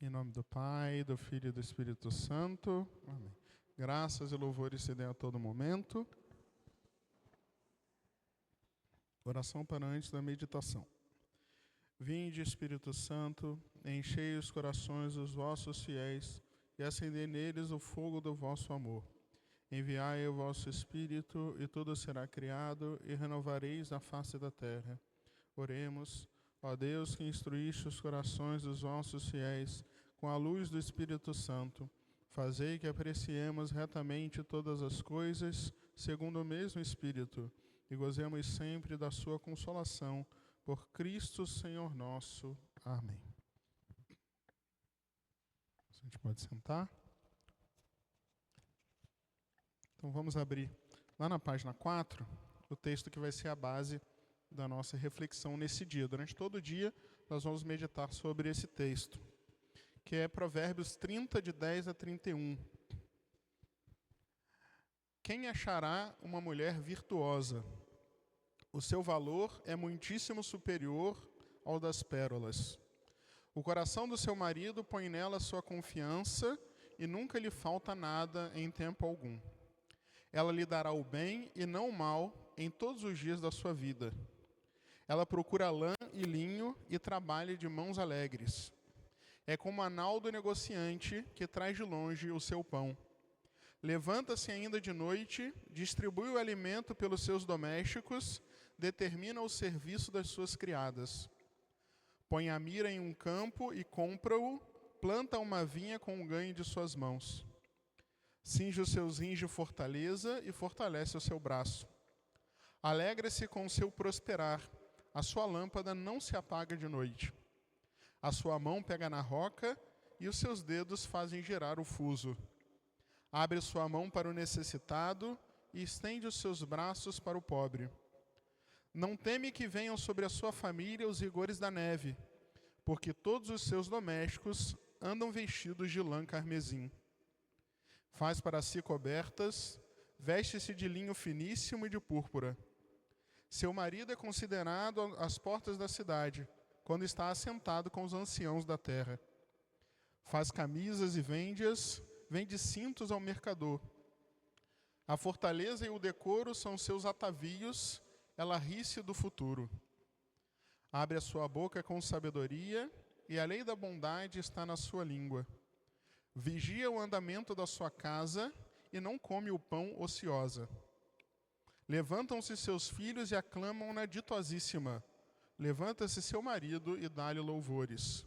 Em nome do Pai, do Filho e do Espírito Santo. Amém. Graças e louvores se dêem a todo momento. Oração para antes da meditação. Vinde, Espírito Santo, enchei os corações dos vossos fiéis e acendei neles o fogo do vosso amor. Enviai o vosso Espírito e tudo será criado e renovareis a face da terra. Oremos. Ó Deus, que instruíste os corações dos vossos fiéis com a luz do Espírito Santo, fazei que apreciemos retamente todas as coisas, segundo o mesmo Espírito, e gozemos sempre da sua consolação, por Cristo Senhor nosso. Amém. A gente pode sentar. Então vamos abrir lá na página 4, o texto que vai ser a base da nossa reflexão nesse dia. Durante todo o dia, nós vamos meditar sobre esse texto, que é Provérbios 30, de 10 a 31. Quem achará uma mulher virtuosa? O seu valor é muitíssimo superior ao das pérolas. O coração do seu marido põe nela sua confiança e nunca lhe falta nada em tempo algum. Ela lhe dará o bem e não o mal em todos os dias da sua vida. Ela procura lã e linho e trabalha de mãos alegres. É como a nau do negociante que traz de longe o seu pão. Levanta-se ainda de noite, distribui o alimento pelos seus domésticos, determina o serviço das suas criadas. Põe a mira em um campo e compra-o, planta uma vinha com o ganho de suas mãos. Cinge os seus rins de fortaleza e fortalece o seu braço. Alegra-se com o seu prosperar. A sua lâmpada não se apaga de noite. A sua mão pega na roca e os seus dedos fazem girar o fuso. Abre sua mão para o necessitado e estende os seus braços para o pobre. Não teme que venham sobre a sua família os rigores da neve, porque todos os seus domésticos andam vestidos de lã carmesim. Faz para si cobertas, veste-se de linho finíssimo e de púrpura. Seu marido é considerado às portas da cidade, quando está assentado com os anciãos da terra. Faz camisas e vende cintos ao mercador. A fortaleza e o decoro são seus atavios, ela ri-se do futuro. Abre a sua boca com sabedoria, e a lei da bondade está na sua língua. Vigia o andamento da sua casa, e não come o pão ociosa. Levantam-se seus filhos e aclamam-na ditosíssima. Levanta-se seu marido e dá-lhe louvores.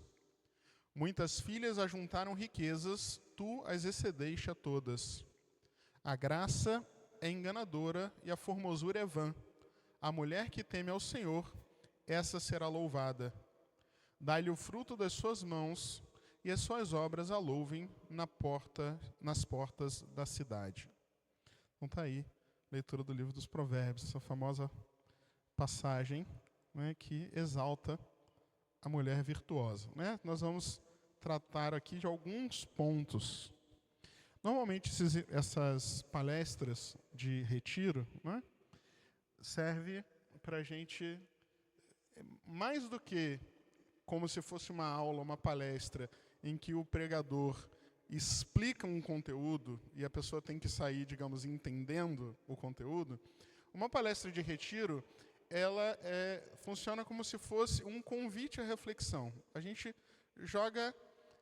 Muitas filhas ajuntaram riquezas, tu as excedeste a todas. A graça é enganadora e a formosura é vã. A mulher que teme ao Senhor, essa será louvada. Dá-lhe o fruto das suas mãos, e as suas obras a louvem nas portas da cidade. Então está aí. Leitura do livro dos Provérbios, essa famosa passagem, né, que exalta a mulher virtuosa. Né? Nós vamos tratar aqui de alguns pontos. Normalmente essas palestras de retiro, né, serve para a gente, mais do que como se fosse uma aula, uma palestra, em que o pregador explica um conteúdo e a pessoa tem que sair, digamos, entendendo o conteúdo. Uma palestra de retiro, ela funciona como se fosse um convite à reflexão. A gente joga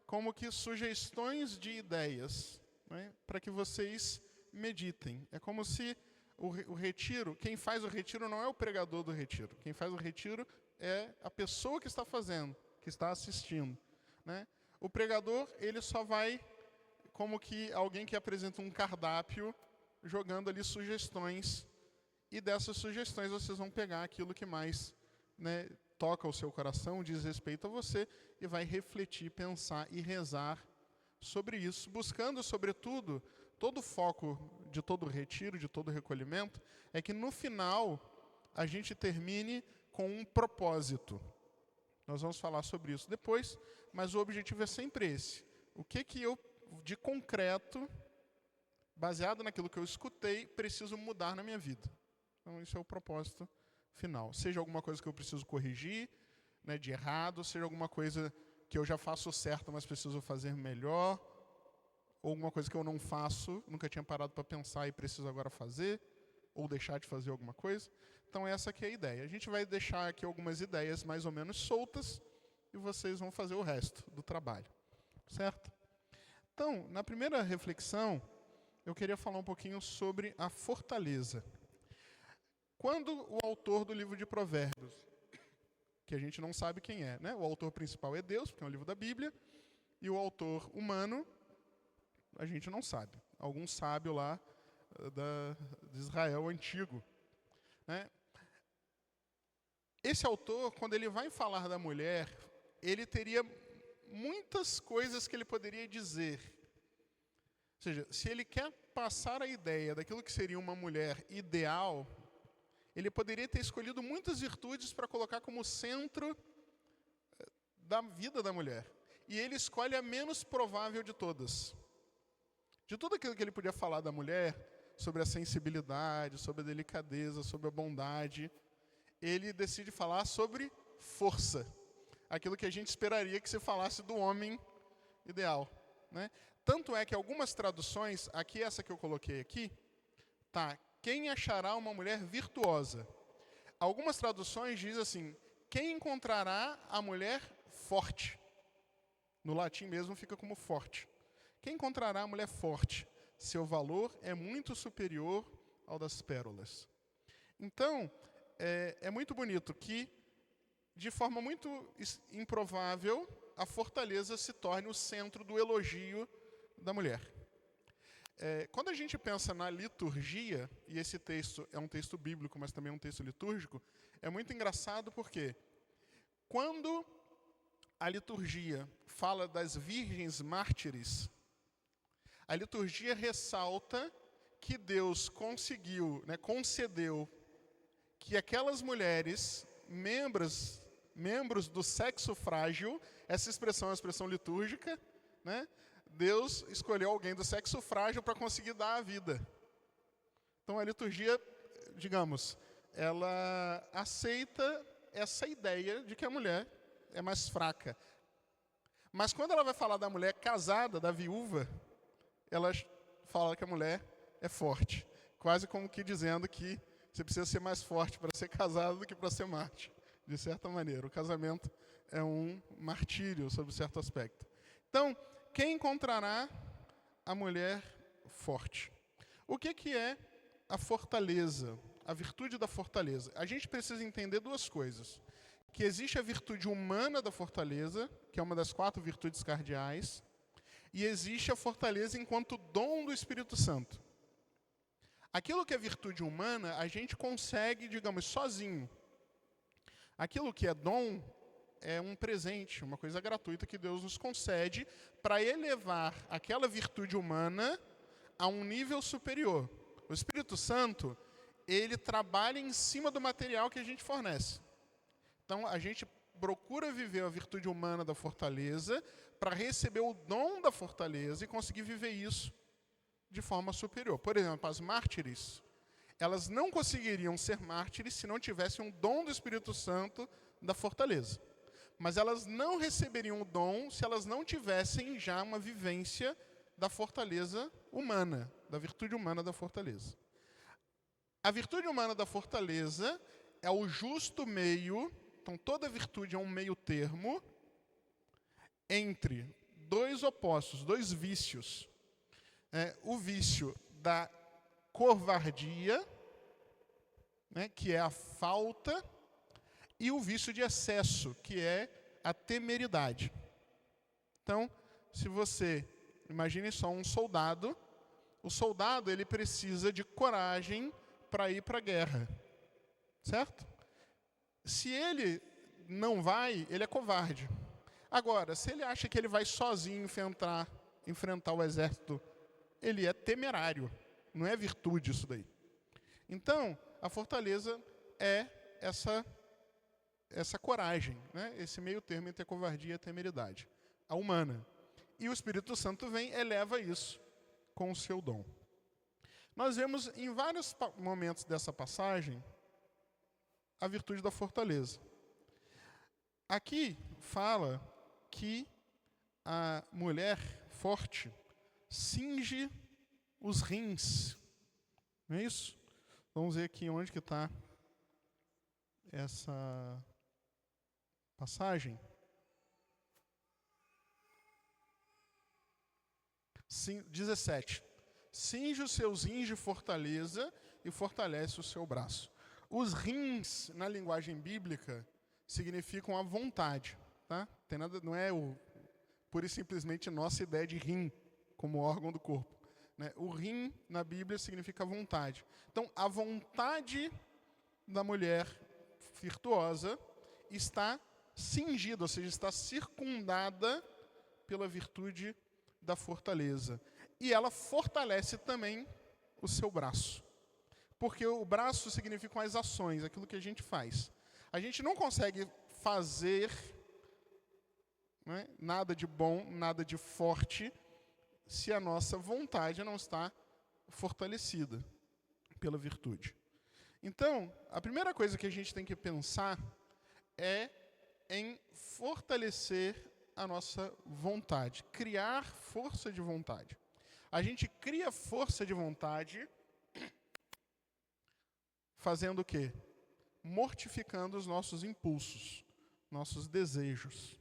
como que sugestões de ideias, né, para que vocês meditem. É como se o retiro, quem faz o retiro não é o pregador do retiro. Quem faz o retiro é a pessoa que está fazendo, que está assistindo, né? O pregador, ele só vai como que alguém que apresenta um cardápio, jogando ali sugestões, e dessas sugestões vocês vão pegar aquilo que mais, né, toca o seu coração, diz respeito a você, e vai refletir, pensar e rezar sobre isso, buscando, sobretudo, todo o foco de todo retiro, de todo recolhimento, é que no final a gente termine com um propósito. Nós vamos falar sobre isso depois, mas o objetivo é sempre esse. O que eu, de concreto, baseado naquilo que eu escutei, preciso mudar na minha vida? Então, esse é o propósito final. Seja alguma coisa que eu preciso corrigir, né, de errado, seja alguma coisa que eu já faço certo, mas preciso fazer melhor, ou alguma coisa que eu não faço, nunca tinha parado para pensar e preciso agora fazer, ou deixar de fazer alguma coisa. Então essa aqui é a ideia. A gente vai deixar aqui algumas ideias mais ou menos soltas e vocês vão fazer o resto do trabalho, certo? Então, na primeira reflexão, eu queria falar um pouquinho sobre a fortaleza. Quando o autor do livro de Provérbios, que a gente não sabe quem é, né? O autor principal é Deus, porque é um livro da Bíblia, e o autor humano, a gente não sabe. Algum sábio lá de Israel antigo, né? Esse autor, quando ele vai falar da mulher, ele teria muitas coisas que ele poderia dizer. Ou seja, se ele quer passar a ideia daquilo que seria uma mulher ideal, ele poderia ter escolhido muitas virtudes para colocar como centro da vida da mulher. E ele escolhe a menos provável de todas. De tudo aquilo que ele podia falar da mulher, sobre a sensibilidade, sobre a delicadeza, sobre a bondade, ele decide falar sobre força. Aquilo que a gente esperaria que se falasse do homem ideal, né? Tanto é que algumas traduções, aqui essa que eu coloquei aqui, tá, quem achará uma mulher virtuosa? Algumas traduções dizem assim, quem encontrará a mulher forte? No latim mesmo fica como forte. Quem encontrará a mulher forte? Seu valor é muito superior ao das pérolas. Então, é muito bonito que, de forma muito improvável, a fortaleza se torne o centro do elogio da mulher. Quando a gente pensa na liturgia, e esse texto é um texto bíblico, mas também é um texto litúrgico, é muito engraçado porque quando a liturgia fala das virgens mártires, a liturgia ressalta que Deus concedeu que aquelas mulheres, membros do sexo frágil, essa expressão é uma expressão litúrgica, né? Deus escolheu alguém do sexo frágil para conseguir dar a vida. Então a liturgia, digamos, ela aceita essa ideia de que a mulher é mais fraca. Mas quando ela vai falar da mulher casada, da viúva, ela fala que a mulher é forte. Quase como que dizendo que você precisa ser mais forte para ser casado do que para ser mártir. De certa maneira, o casamento é um martírio sob certo aspecto. Então, quem encontrará a mulher forte? O que é a fortaleza? A virtude da fortaleza? A gente precisa entender duas coisas. Que existe a virtude humana da fortaleza, que é uma das 4 virtudes cardeais, e existe a fortaleza enquanto dom do Espírito Santo. Aquilo que é virtude humana, a gente consegue, digamos, sozinho. Aquilo que é dom é um presente, uma coisa gratuita que Deus nos concede para elevar aquela virtude humana a um nível superior. O Espírito Santo, ele trabalha em cima do material que a gente fornece. Então, a gente procura viver a virtude humana da fortaleza para receber o dom da fortaleza e conseguir viver isso de forma superior. Por exemplo, as mártires, elas não conseguiriam ser mártires se não tivessem um dom do Espírito Santo da fortaleza. Mas elas não receberiam o dom se elas não tivessem já uma vivência da fortaleza humana, da virtude humana da fortaleza. A virtude humana da fortaleza é o justo meio, então toda virtude é um meio termo, entre 2 opostos, 2 vícios. O vício da covardia, né, que é a falta, e o vício de excesso, que é a temeridade. Então, se você, imagine só um soldado, o soldado ele precisa de coragem para ir para a guerra, certo? Se ele não vai, ele é covarde. Agora, se ele acha que ele vai sozinho enfrentar o exército, ele é temerário, não é virtude isso daí. Então, a fortaleza é essa coragem, né? Esse meio termo entre a covardia e a temeridade, a humana. E o Espírito Santo vem e eleva isso com o seu dom. Nós vemos em vários momentos dessa passagem a virtude da fortaleza. Aqui fala que a mulher forte cinge os rins. Não é isso? Vamos ver aqui onde que está essa passagem. 17. Cinge os seus rins de fortaleza e fortalece o seu braço. Os rins, na linguagem bíblica, significam a vontade. Tá? Tem nada, não é pura e simplesmente nossa ideia de rim como órgão do corpo. Né? O rim, na Bíblia, significa vontade. Então, a vontade da mulher virtuosa está cingida, ou seja, está circundada pela virtude da fortaleza. E ela fortalece também o seu braço. Porque o braço significam as ações, aquilo que a gente faz. A gente não consegue fazer, né, nada de bom, nada de forte, se a nossa vontade não está fortalecida pela virtude. Então, a primeira coisa que a gente tem que pensar é em fortalecer a nossa vontade, criar força de vontade. A gente cria força de vontade fazendo o quê? Mortificando os nossos impulsos, nossos desejos.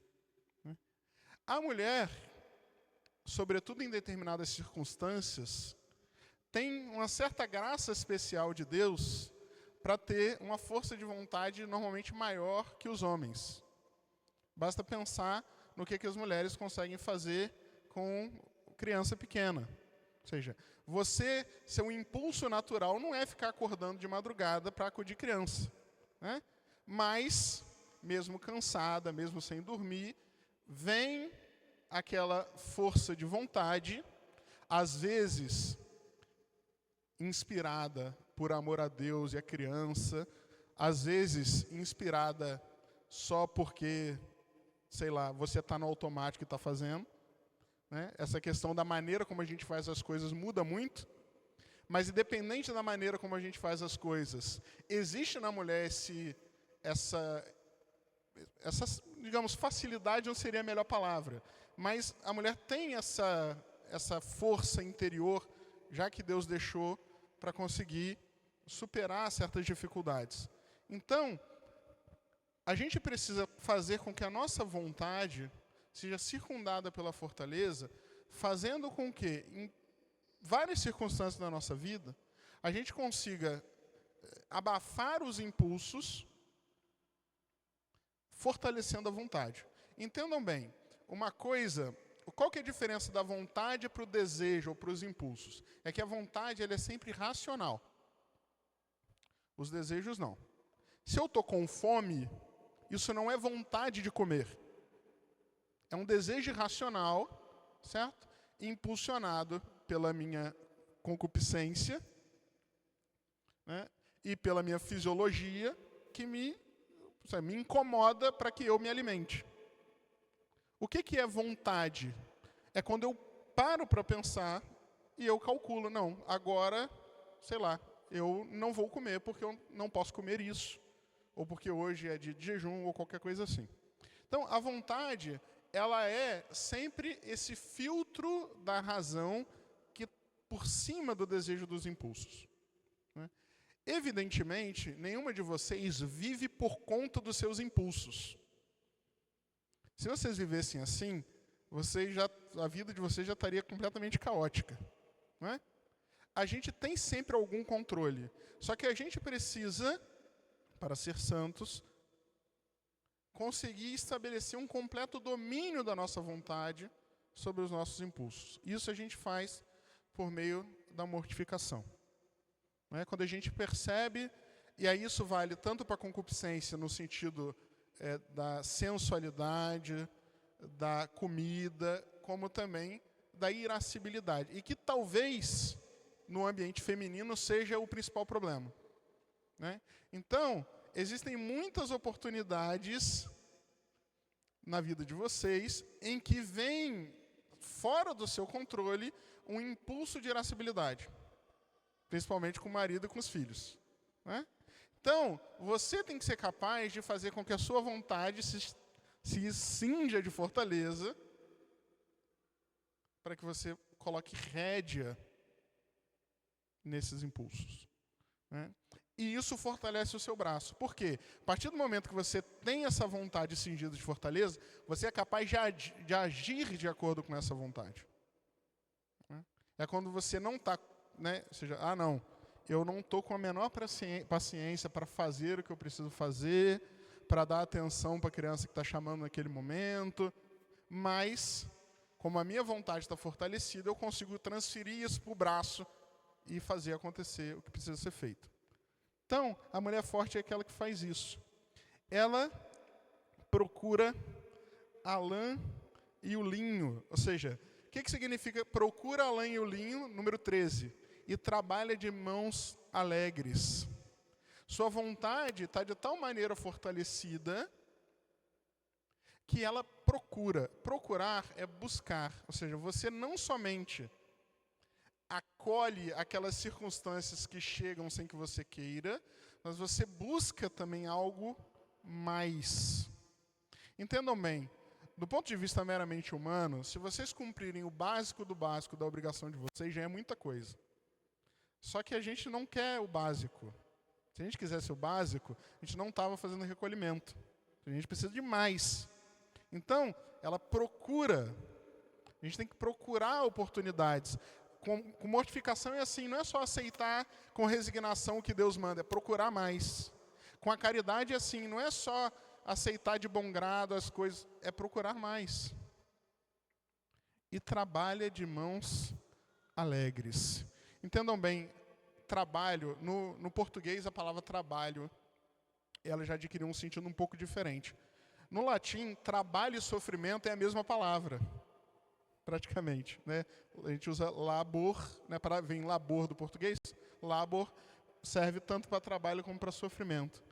A mulher, sobretudo em determinadas circunstâncias, tem uma certa graça especial de Deus para ter uma força de vontade normalmente maior que os homens. Basta pensar no que as mulheres conseguem fazer com criança pequena. Ou seja, seu impulso natural não é ficar acordando de madrugada para acudir criança. Né? Mas, mesmo cansada, mesmo sem dormir, vem aquela força de vontade, às vezes inspirada por amor a Deus e a criança, às vezes inspirada só porque, sei lá, você está no automático e está fazendo. Né? Essa questão da maneira como a gente faz as coisas muda muito, mas independente da maneira como a gente faz as coisas, existe na mulher essa, digamos, facilidade não seria a melhor palavra, mas a mulher tem essa força interior, já que Deus deixou, para conseguir superar certas dificuldades. Então, a gente precisa fazer com que a nossa vontade seja circundada pela fortaleza, fazendo com que, em várias circunstâncias da nossa vida, a gente consiga abafar os impulsos, fortalecendo a vontade. Entendam bem, uma coisa, qual que é a diferença da vontade para o desejo ou para os impulsos? É que a vontade ela é sempre racional. Os desejos não. Se eu estou com fome, isso não é vontade de comer. É um desejo irracional, certo? Impulsionado pela minha concupiscência, né? E pela minha fisiologia, que me incomoda para que eu me alimente. O que é vontade? É quando eu paro para pensar e eu calculo, não, agora, sei lá, eu não vou comer porque eu não posso comer isso, ou porque hoje é dia de jejum, ou qualquer coisa assim. Então, a vontade, ela é sempre esse filtro da razão que por cima do desejo dos impulsos. Né? Evidentemente, nenhuma de vocês vive por conta dos seus impulsos. Se vocês vivessem assim, a vida de vocês já estaria completamente caótica. Não é? A gente tem sempre algum controle. Só que a gente precisa, para ser santos, conseguir estabelecer um completo domínio da nossa vontade sobre os nossos impulsos. Isso a gente faz por meio da mortificação. Não é? Quando a gente percebe, e aí isso vale tanto para a concupiscência no sentido da sensualidade, da comida, como também da irascibilidade. E que talvez, no ambiente feminino, seja o principal problema. Né? Então, existem muitas oportunidades na vida de vocês em que vem, fora do seu controle, um impulso de irascibilidade. Principalmente com o marido e com os filhos. Né? Então, você tem que ser capaz de fazer com que a sua vontade se cinja de fortaleza para que você coloque rédea nesses impulsos, né? E isso fortalece o seu braço. Por quê? A partir do momento que você tem essa vontade cingida de fortaleza, você é capaz de agir de acordo com essa vontade. É quando você não está, né? Ou seja, não, eu não estou com a menor paciência para fazer o que eu preciso fazer, para dar atenção para a criança que está chamando naquele momento, mas, como a minha vontade está fortalecida, eu consigo transferir isso para o braço e fazer acontecer o que precisa ser feito. Então, a mulher forte é aquela que faz isso. Ela procura a lã e o linho. Ou seja, o que significa procura a lã e o linho? Número 13. E trabalha de mãos alegres. Sua vontade está de tal maneira fortalecida que ela procura. Procurar é buscar. Ou seja, você não somente acolhe aquelas circunstâncias que chegam sem que você queira, mas você busca também algo mais. Entendam bem, do ponto de vista meramente humano, se vocês cumprirem o básico do básico da obrigação de vocês, já é muita coisa. Só que a gente não quer o básico. Se a gente quisesse o básico, a gente não estava fazendo recolhimento. A gente precisa de mais. Então, ela procura. A gente tem que procurar oportunidades. Com mortificação é assim, não é só aceitar com resignação o que Deus manda, é procurar mais. Com a caridade é assim, não é só aceitar de bom grado as coisas, é procurar mais. E trabalha de mãos alegres. Entendam bem, trabalho, no português a palavra trabalho, ela já adquiriu um sentido um pouco diferente. No latim, trabalho e sofrimento é a mesma palavra. Praticamente, né? A gente usa labor, né? Vem labor do português. Labor serve tanto para trabalho como para sofrimento.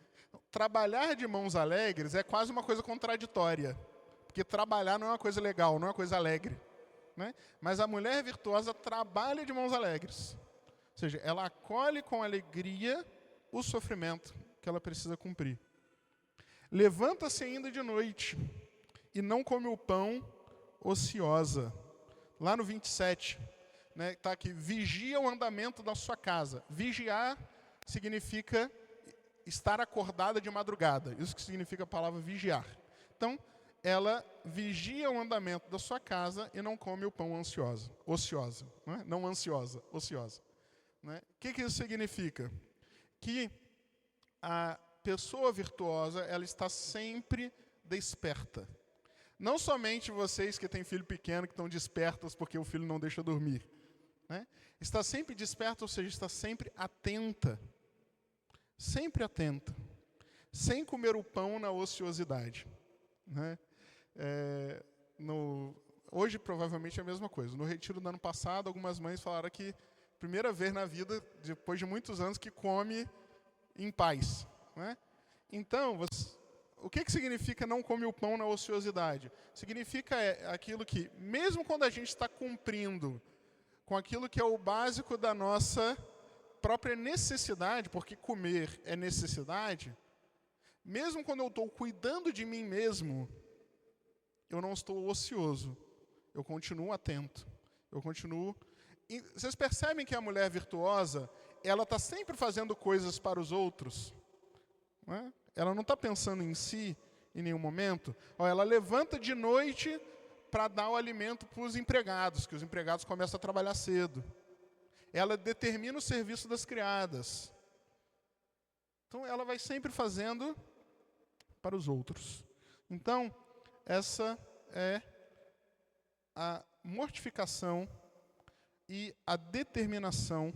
Trabalhar de mãos alegres é quase uma coisa contraditória, porque trabalhar não é uma coisa legal, não é uma coisa alegre, né? Mas a mulher virtuosa trabalha de mãos alegres, ou seja, ela acolhe com alegria o sofrimento que ela precisa cumprir. Levanta-se ainda de noite e não come o pão ociosa. Lá no 27, né, está aqui, vigia o andamento da sua casa. Vigiar significa estar acordada de madrugada. Isso que significa a palavra vigiar. Então, ela vigia o andamento da sua casa e não come o pão ociosa. Não ansiosa, ociosa. Né? O que isso significa? Que a pessoa virtuosa, ela está sempre desperta. Não somente vocês que têm filho pequeno, que estão despertos porque o filho não deixa dormir. Né? Está sempre desperta, ou seja, está sempre atenta. Sempre atenta. Sem comer o pão na ociosidade. Né? Hoje, provavelmente, é a mesma coisa. No retiro do ano passado, algumas mães falaram que primeira vez na vida, depois de muitos anos, que come em paz. Né? Então, o que significa não come o pão na ociosidade? Significa aquilo que, mesmo quando a gente está cumprindo com aquilo que é o básico da nossa própria necessidade, porque comer é necessidade, mesmo quando eu estou cuidando de mim mesmo, eu não estou ocioso, eu continuo atento, eu continuo. E vocês percebem que a mulher virtuosa, ela está sempre fazendo coisas para os outros, não é? Ela não está pensando em si em nenhum momento. Ela levanta de noite para dar o alimento para os empregados, que os empregados começam a trabalhar cedo. Ela determina o serviço das criadas. Então, ela vai sempre fazendo para os outros. Então, essa é a mortificação e a determinação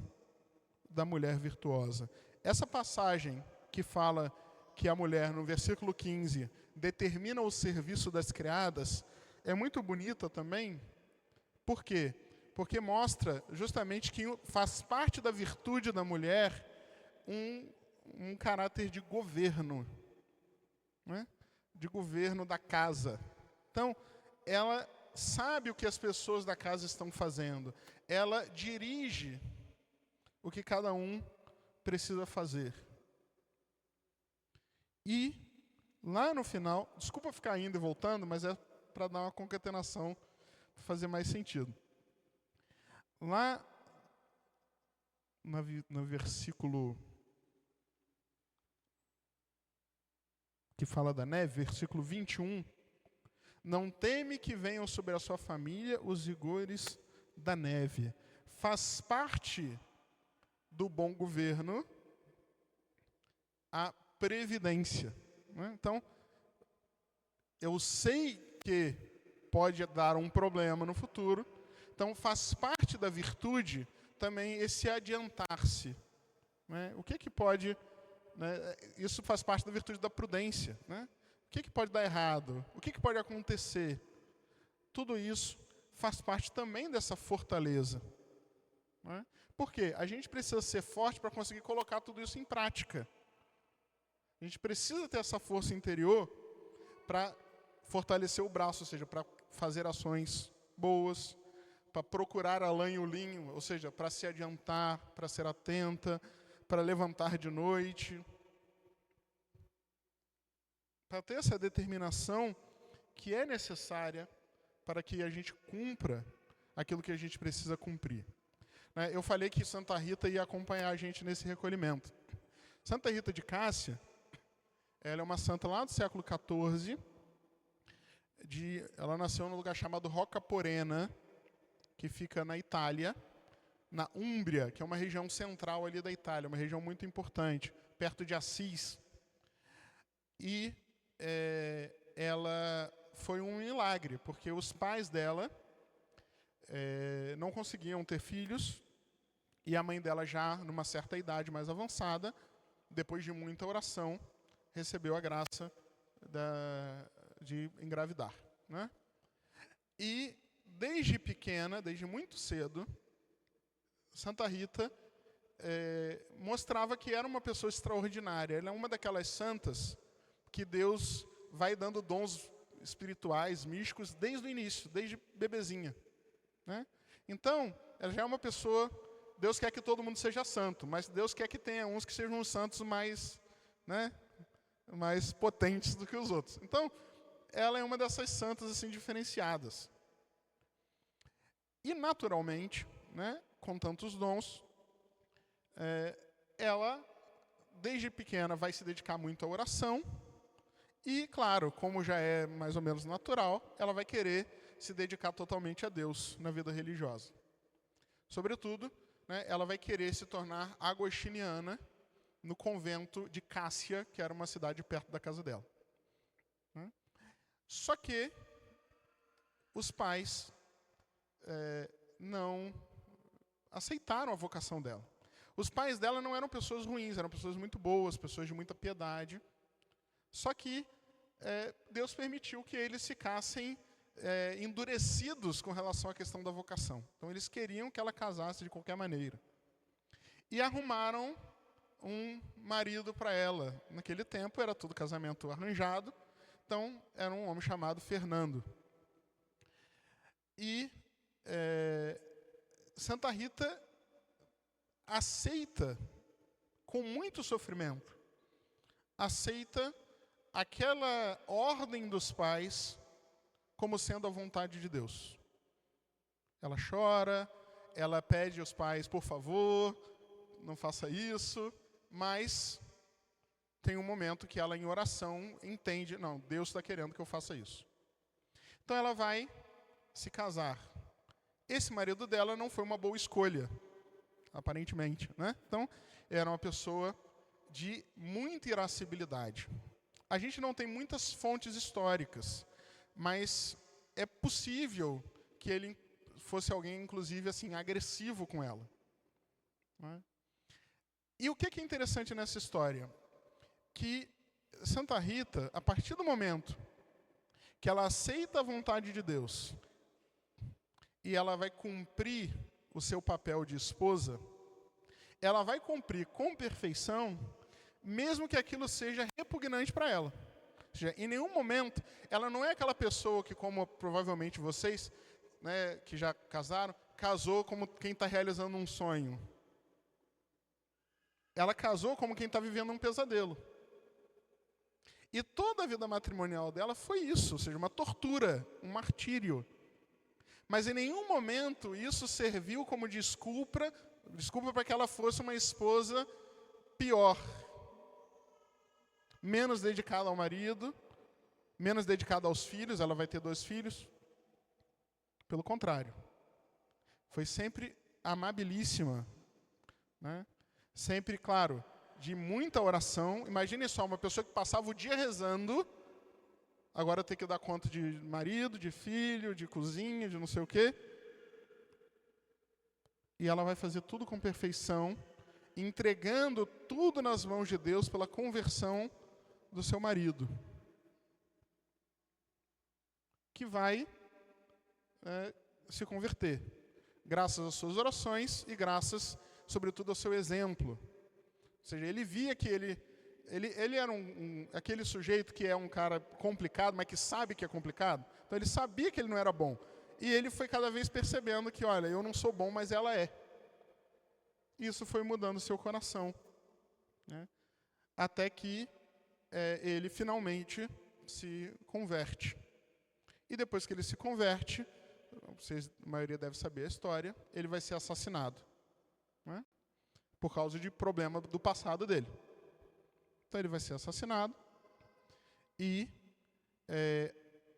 da mulher virtuosa. Essa passagem que fala que a mulher, no versículo 15, determina o serviço das criadas, é muito bonita também. Por quê? Porque mostra justamente que faz parte da virtude da mulher um caráter de governo, né? De governo da casa. Então, ela sabe o que as pessoas da casa estão fazendo. Ela dirige o que cada um precisa fazer. E Lá no final, desculpa ficar indo e voltando, mas é para dar uma concatenação, para fazer mais sentido. Lá no versículo que fala da neve, versículo 21, não teme que venham sobre a sua família os rigores da neve. Faz parte do bom governo a previdência. Né? Então, eu sei que pode dar um problema no futuro, então faz parte da virtude também esse adiantar-se. Né? O que pode... Né? Isso faz parte da virtude da prudência. Né? O que pode dar errado? O que pode acontecer? Tudo isso faz parte também dessa fortaleza. Né? Por quê? A gente precisa ser forte para conseguir colocar tudo isso em prática. A gente precisa ter essa força interior para fortalecer o braço, ou seja, para fazer ações boas, para procurar a lã e o linho, ou seja, para se adiantar, para ser atenta, para levantar de noite. Para ter essa determinação que é necessária para que a gente cumpra aquilo que a gente precisa cumprir. Eu falei que Santa Rita ia acompanhar a gente nesse recolhimento. Santa Rita de Cássia, ela é uma santa lá do século XIV. Ela nasceu num lugar chamado Rocca Porena, que fica na Itália, na Úmbria, que é uma região central ali da Itália, uma região muito importante, perto de Assis. E ela foi um milagre, porque os pais dela não conseguiam ter filhos, e a mãe dela já, numa certa idade mais avançada, depois de muita oração, recebeu a graça de engravidar. Né? E desde pequena, desde muito cedo, Santa Rita mostrava que era uma pessoa extraordinária. Ela é uma daquelas santas que Deus vai dando dons espirituais, místicos, desde o início, desde bebezinha. Né? Então, ela já é uma pessoa... Deus quer que todo mundo seja santo, mas Deus quer que tenha uns que sejam os santos mais, né, mais potentes do que os outros. Então, ela é uma dessas santas assim, diferenciadas. E, naturalmente, né, com tantos dons, ela, desde pequena, vai se dedicar muito à oração. E, claro, como já é mais ou menos natural, ela vai querer se dedicar totalmente a Deus na vida religiosa. Sobretudo, né, ela vai querer se tornar agostiniana no convento de Cássia, que era uma cidade perto da casa dela. Né? Só que os pais não aceitaram a vocação dela. Os pais dela não eram pessoas ruins, eram pessoas muito boas, pessoas de muita piedade. Só que Deus permitiu que eles ficassem endurecidos com relação à questão da vocação. Então, eles queriam que ela casasse de qualquer maneira. E arrumaram um marido para ela. Naquele tempo, era tudo casamento arranjado. Então, era um homem chamado Fernando. E Santa Rita aceita, com muito sofrimento, aceita aquela ordem dos pais como sendo a vontade de Deus. Ela chora, ela pede aos pais, por favor, não faça isso, mas tem um momento que ela, em oração, entende, não, Deus está querendo que eu faça isso. Então ela vai se casar. Esse marido dela não foi uma boa escolha, aparentemente. Né? Então, era uma pessoa de muita irascibilidade. A gente não tem muitas fontes históricas, mas é possível que ele fosse alguém, inclusive, assim, agressivo com ela. Né? E o que é interessante nessa história? Que Santa Rita, a partir do momento que ela aceita a vontade de Deus e ela vai cumprir o seu papel de esposa, ela vai cumprir com perfeição, mesmo que aquilo seja repugnante para ela. Ou seja, em nenhum momento, ela não é aquela pessoa que, como provavelmente vocês, né, que já casaram, casou como quem está realizando um sonho. Ela casou como quem está vivendo um pesadelo. E toda a vida matrimonial dela foi isso, ou seja, uma tortura, um martírio. Mas em nenhum momento isso serviu como desculpa para que ela fosse uma esposa pior, menos dedicada ao marido, menos dedicada aos filhos. Ela vai ter 2 filhos. Pelo contrário, foi sempre amabilíssima, né? Sempre, claro, de muita oração. Imagine só, uma pessoa que passava o dia rezando, agora tem que dar conta de marido, de filho, de cozinha, de não sei o quê. E ela vai fazer tudo com perfeição, entregando tudo nas mãos de Deus pela conversão do seu marido, que vai se converter, graças às suas orações e graças, sobretudo, ao seu exemplo. Ou seja, ele via que ele era aquele sujeito que é um cara complicado, mas que sabe que é complicado. Então ele sabia que ele não era bom. E ele foi cada vez percebendo que, olha, eu não sou bom, mas ela é. Isso foi mudando o seu coração, né? Até que ele finalmente se converte. E depois que ele se converte, a maioria deve saber a história, ele vai ser assassinado, né? Por causa de problema do passado dele. Então ele vai ser assassinado. E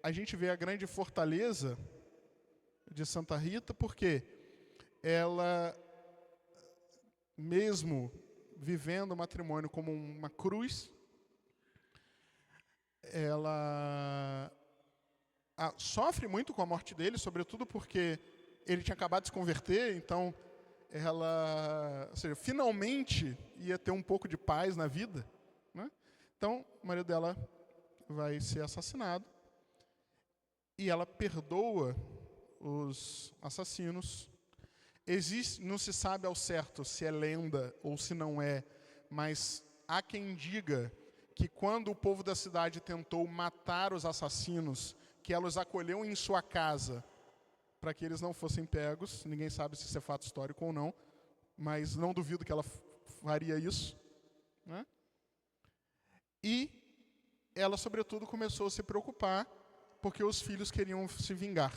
a gente vê a grande fortaleza de Santa Rita, porque ela, mesmo vivendo o matrimônio como uma cruz, ela sofre muito com a morte dele, sobretudo porque ele tinha acabado de se converter. Então ela, ou seja, finalmente ia ter um pouco de paz na vida, né? Então o marido dela vai ser assassinado e ela perdoa os assassinos. Não se sabe ao certo se é lenda ou se não é, mas há quem diga que quando o povo da cidade tentou matar os assassinos, que ela os acolheu em sua casa para que eles não fossem pegos. Ninguém sabe se isso é fato histórico ou não, mas não duvido que ela faria isso, né? E ela, sobretudo, começou a se preocupar porque os filhos queriam se vingar.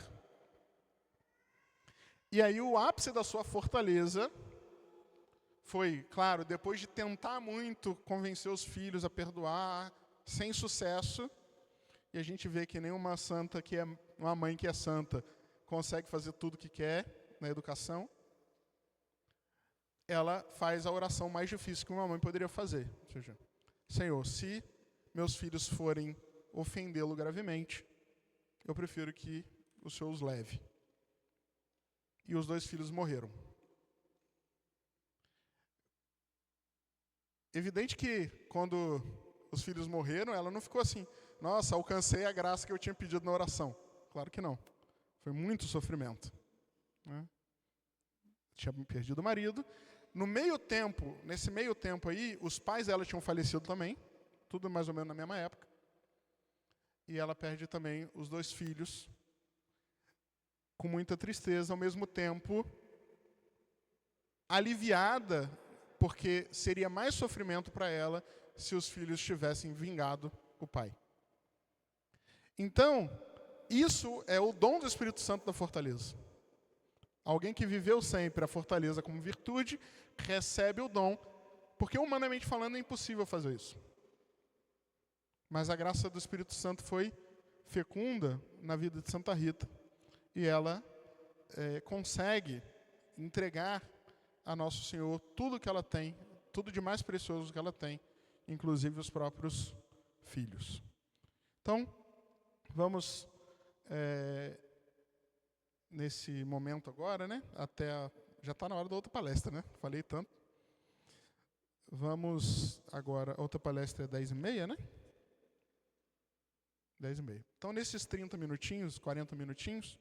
E aí o ápice da sua fortaleza foi, claro, depois de tentar muito convencer os filhos a perdoar, sem sucesso, e a gente vê que nenhuma santa que é uma mãe que é santa consegue fazer tudo o que quer na educação. Ela faz a oração mais difícil que uma mãe poderia fazer. Ou seja, Senhor, se meus filhos forem ofendê-lo gravemente, eu prefiro que o Senhor os leve. E os 2 filhos morreram. Evidente que quando os filhos morreram, ela não ficou assim, nossa, alcancei a graça que eu tinha pedido na oração. Claro que não. Foi muito sofrimento, né? Tinha perdido o marido. Nesse meio tempo aí, os pais dela tinham falecido também, tudo mais ou menos na mesma época. E ela perde também os 2 filhos, com muita tristeza, ao mesmo tempo aliviada, porque seria mais sofrimento para ela se os filhos tivessem vingado o pai. Então, isso é o dom do Espírito Santo da fortaleza. Alguém que viveu sempre a fortaleza como virtude, recebe o dom, porque humanamente falando é impossível fazer isso. Mas a graça do Espírito Santo foi fecunda na vida de Santa Rita, e ela consegue entregar a Nosso Senhor tudo que ela tem, tudo de mais precioso que ela tem, inclusive os próprios filhos. Então, vamos nesse momento agora, né? Já está na hora da outra palestra, né? Falei tanto. Vamos agora, a outra palestra é 10h30, né? 10h30. Então, nesses 30 minutinhos, 40 minutinhos,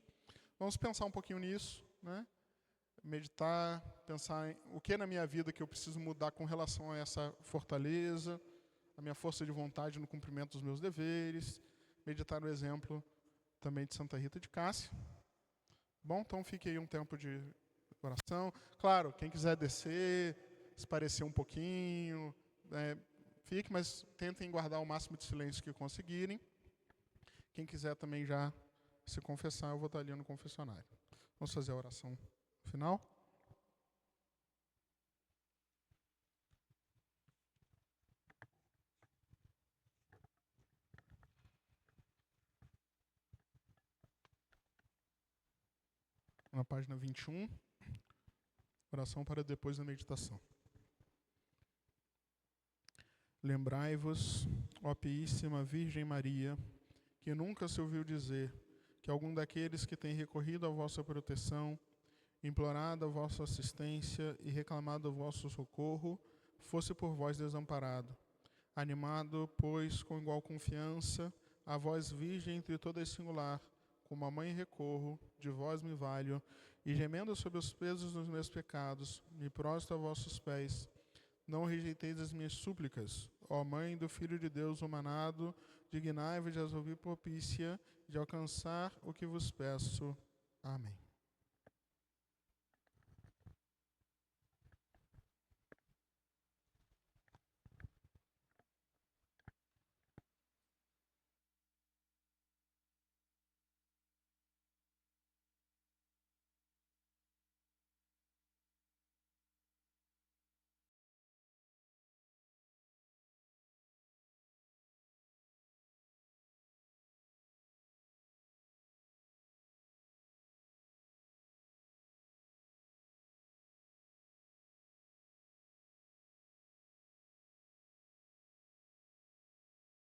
vamos pensar um pouquinho nisso, né? Meditar, pensar em o que é na minha vida que eu preciso mudar com relação a essa fortaleza, a minha força de vontade no cumprimento dos meus deveres, meditar no exemplo também de Santa Rita de Cássia. Bom, então fique aí um tempo de oração. Claro, quem quiser descer, esparecer um pouquinho, fique, mas tentem guardar o máximo de silêncio que conseguirem. Quem quiser também já se confessar, eu vou estar ali no confessionário. Vamos fazer a oração final? Na página 21, oração para depois da meditação. Lembrai-vos, ó Piíssima Virgem Maria, que nunca se ouviu dizer que algum daqueles que têm recorrido à vossa proteção, implorado a vossa assistência e reclamado o vosso socorro, fosse por vós desamparado. Animado, pois, com igual confiança, a vós, Virgem entre todas singular, como a mãe recorro, de vós me valho, e gemendo sob os pesos dos meus pecados, me prostro a vossos pés. Não rejeiteis as minhas súplicas, ó Mãe do Filho de Deus humanado, dignai-vos de as ouvir propícia, de alcançar o que vos peço. Amém.